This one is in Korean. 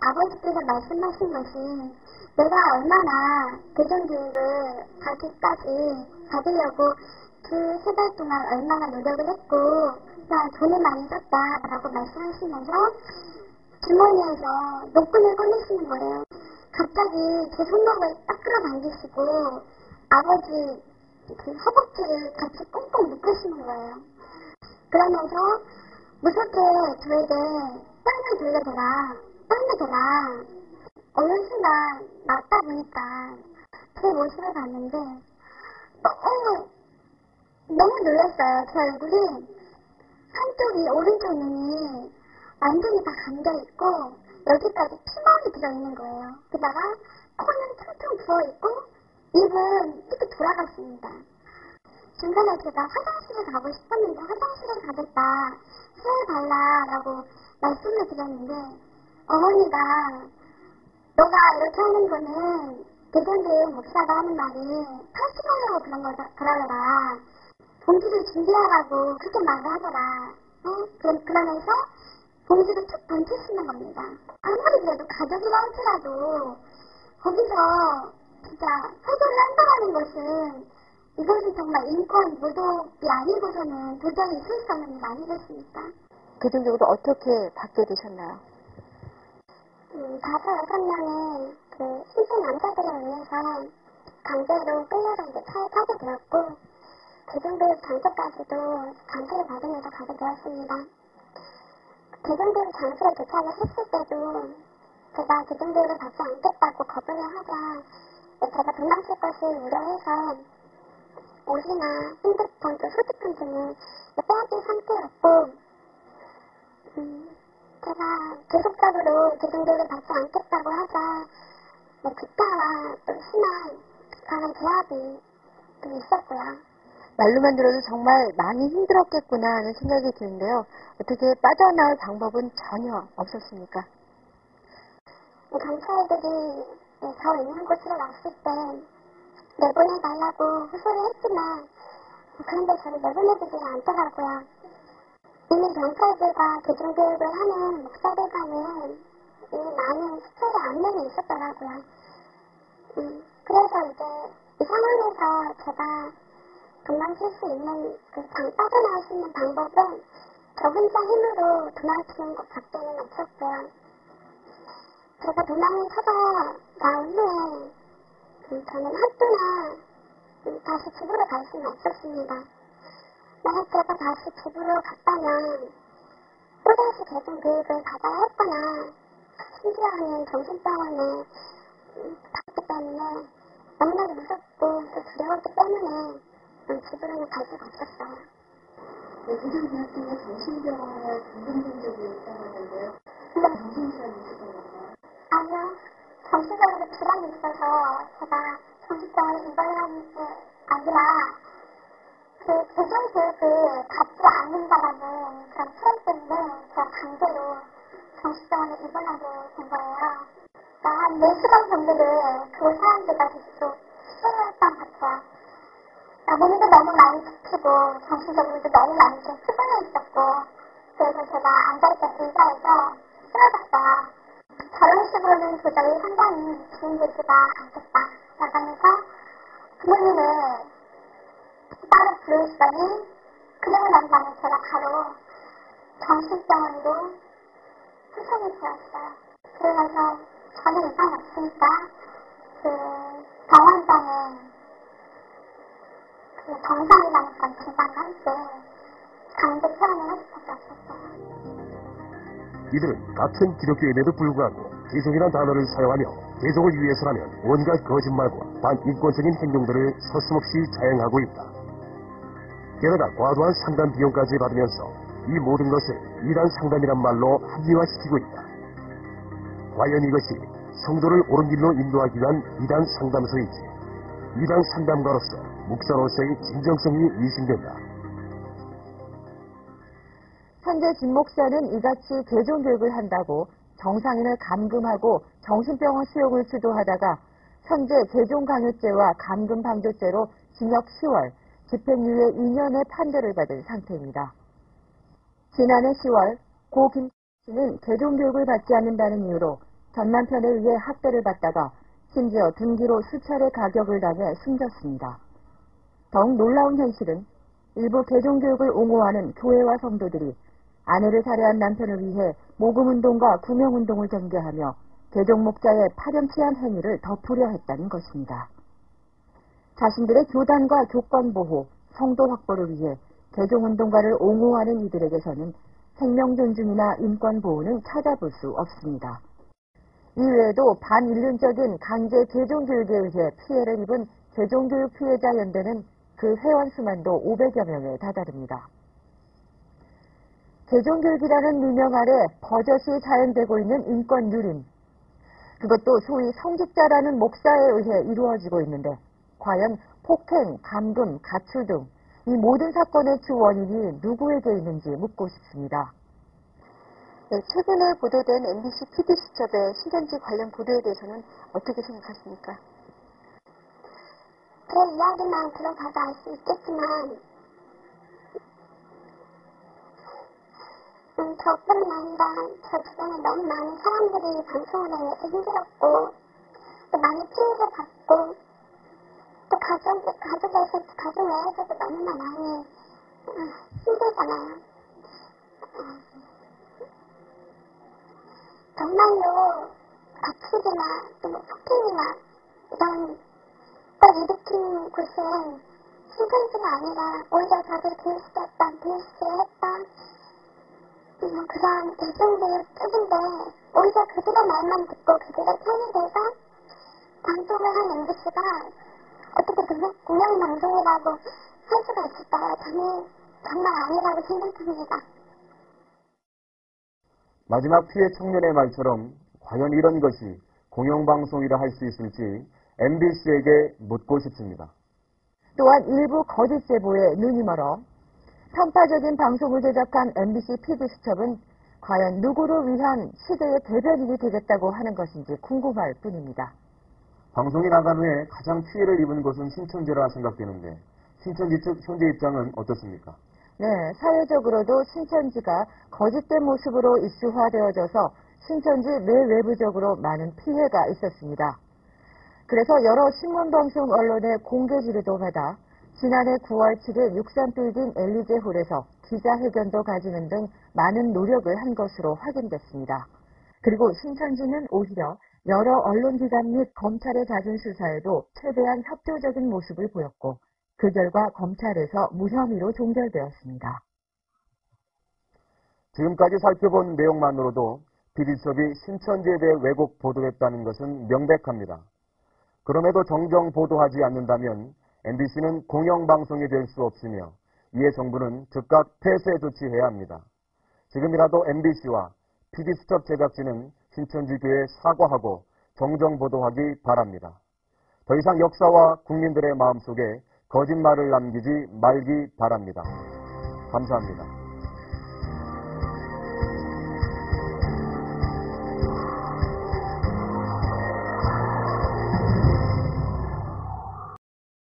아버지께서 말씀하신 것이 내가 얼마나 대전교육을 받기까지 받으려고 그 3달 동안 얼마나 노력을 했고 돈을 많이 썼다라고 말씀하시면서 주머니에서 노끈을 꺼내시는 거예요. 갑자기 제 손목을 딱 끌어당기시고 아버지 그 허벅지를 같이 꽁꽁 묶으시는 거예요. 그러면서 무섭게 저에게 땀을 돌려대라, 땀을 대라. 어느 순간 맞다 보니까 제 모습을 봤는데 너무 놀랐어요. 제 얼굴이 한쪽이 오른쪽 눈이 완전히 다 감겨있고 여기까지 피멍이 들어있는 거예요. 게다가 코는 퉁퉁 부어있고 입은 이렇게 돌아갔습니다. 중간에 제가 화장실에 가고 싶었는데 화장실에 가겠다, 수혈 달라라고 말씀을 드렸는데 어머니가 너가 이렇게 하는 거는 대전교육 목사가 하는 말이 탈출하려고 그러더라. 봉지를 준비하라고 그렇게 말을 하더라. 그러면서 봉지를 툭 던지시는 겁니다. 아무리 그래도 가족이라 할지라도 거기서 진짜 사도를 한다는 것은 이것은 정말 인권 모독이 아니고서는 도저히 있을 수 없는 일 아니겠습니까? 대전교육을 어떻게 받게 되셨나요? 5-6명의 그 신생 남자들에 의해서 강제로 끌려서 이제 차에 타게 되었고 대전교육 장소까지도 강제를 받으면서 가게 되었습니다. 대전교육 장소에 도착을 했을 때도 제가 대전교육을 받지 않겠다고 거부를 하자 제가 도망칠 것을 우려해서 옷이나 핸드폰 또 소지품 등을 빼앗긴 상태였고 제가 계속적으로 대전교육을 받지 않겠다고 하자 국가와 또 심한 강한 제압이 좀 있었고요. 말로만 들어도 정말 많이 힘들었겠구나 하는 생각이 드는데요. 어떻게 빠져나올 방법은 전혀 없었습니까? 경찰들이 저 있는 곳으로 왔을 때 내보내달라고 호소를 했지만 그런데 저를 내보내주지 않더라고요. 이미 경찰들과 대중교육을 하는 목사들 간에 이미 많은 수차례 안면이 있었더라고요. 그래서 이제 이 상황에서 제가 도망칠 수 있는 빠져나올 수 있는 방법은 저 혼자 힘으로 도망치는 것밖에는 없었고요. 제가 도망을 쳐서 나온 후에 저는 학교나 다시 집으로 갈 수는 없었습니다. 만약 제가 다시 집으로 갔다면 또다시 대중교육을 받아야 했거나 심지어는 정신병원에 갔기 때문에 너무나도 무섭고 또 두려웠기 때문에 집으로는 갈 수가 없었어요. 대전교육팀의 정신병원에 감금된 적이 있다고 하는데요. 정신질환이 있었던 건가요? 아니요. 정신적으로 질환이 있어서 제가 정신병원에 입원한 게 아니라 대전교육을 받지 않는다라는 그런 프레임 때문에 제가 강제로 정신병원에 입원하게 된 거예요. 한 4시간 정도를 그 사람들과 계속 수행했던 것 같아요. 몸도 너무 많이 지치고 정신적으로도 너무 많이 좀 피곤해 있었고 그래서 제가 앉아있던 의자에서 쓰러졌어요. 저런 식으로는 도저히 상담이 진행되지가 않겠다 나가면서 부모님을 따로 부르시더니 그러고 난 다음에 제가 바로 정신병원으로 후송이 되었어요. 그러면서 전혀 이상이 없으니까 병원장에 정상이라는 건 진단을 할 때 강제 퇴원을 할 수밖에 없었어요. 이들은 같은 기독교임에도 불구하고 개종이라는 단어를 사용하며 개종을 위해서라면 온갖 거짓말과 반인권적인 행동들을 서슴없이 자행하고 있다. 게다가 과도한 상담 비용까지 받으면서 이 모든 것을 이단 상담이란 말로 합리화시키고 있다. 과연 이것이 성도를 옳은 길로 인도하기 위한 이단 상담소인지 이단 상담가로서 목사로서의 진정성이 의심된다. 현재 진 목사는 이같이 개종교육을 한다고 정상인을 감금하고 정신병원 수용을 주도하다가 현재 개종강요죄와 감금방조죄로 징역 10월, 집행유예 2년의 판결을 받은 상태입니다. 지난해 10월 고 김 씨는 개종교육을 받지 않는다는 이유로 전 남편에 의해 학대를 받다가 심지어 등기로 수차례 가격을 당해 숨졌습니다. 더욱 놀라운 현실은 일부 개종교육을 옹호하는 교회와 성도들이 아내를 살해한 남편을 위해 모금운동과 구명운동을 전개하며 개종 목자의 파렴치한 행위를 덮으려 했다는 것입니다. 자신들의 교단과 교권 보호, 성도 확보를 위해 개종운동가를 옹호하는 이들에게서는 생명 존중이나 인권 보호는 찾아볼 수 없습니다. 이외에도 반인륜적인 강제 개종교육에 의해 피해를 입은 개종교육 피해자 연대는 그 회원 수만도 500여 명에 다다릅니다. 개종교육이라는 미명 아래 버젓이 자행되고 있는 인권 유린, 그것도 소위 성직자라는 목사에 의해 이루어지고 있는데 과연 폭행, 감금, 가출 등 이 모든 사건의 주 원인이 누구에게 있는지 묻고 싶습니다. 네, 최근에 보도된 MBC PD수첩의 신천지 관련 보도에 대해서는 어떻게 생각하십니까? 그 이야기만 들어봐도 알 수 있겠지만 저뿐만 아니라 저 주변에 너무 많은 사람들이 방송을 하면서 힘들었고 또 많이 피해를 받고 또 가족 외에서도 너무나 많이 힘들잖아요. 정말로 가출이나 또 폭행이나 이런 걸 일으킨 곳은 신천지가 아니라 오히려 다들 비웃었던, 비웃을 했던 그런 대중교육 쪽인데 오히려 그들의 말만 듣고 그들의 편이 돼서 방송을 한 MBC가 어떻게 공영방송이라고 할 수가 있을까요? 저는 정말 아니라고 생각합니다. 마지막 피해 청년의 말처럼 과연 이런 것이 공영방송이라 할 수 있을지 MBC에게 묻고 싶습니다. 또한 일부 거짓 제보에 눈이 멀어 편파적인 방송을 제작한 MBC PD수첩은 과연 누구를 위한 시대의 대변인이 되겠다고 하는 것인지 궁금할 뿐입니다. 방송이 나간 후에 가장 피해를 입은 곳은 신천지라 생각되는데 신천지 측 현재 입장은 어떻습니까? 네, 사회적으로도 신천지가 거짓된 모습으로 이슈화되어져서 신천지 내외부적으로 많은 피해가 있었습니다. 그래서 여러 신문방송 언론의 공개 질의도 받아 지난해 9월 7일 63빌딩 엘리제홀에서 기자회견도 가지는 등 많은 노력을 한 것으로 확인됐습니다. 그리고 신천지는 오히려 여러 언론기관 및 검찰의 잦은 수사에도 최대한 협조적인 모습을 보였고 그 결과 검찰에서 무혐의로 종결되었습니다. 지금까지 살펴본 내용만으로도 PD수첩이 신천지에 대해 왜곡 보도했다는 것은 명백합니다. 그럼에도 정정 보도하지 않는다면 MBC는 공영방송이 될 수 없으며 이에 정부는 즉각 폐쇄 조치해야 합니다. 지금이라도 MBC와 PD수첩 제작진은 신천지교회에 사과하고 정정 보도하기 바랍니다. 더 이상 역사와 국민들의 마음속에 거짓말을 남기지 말기 바랍니다. 감사합니다.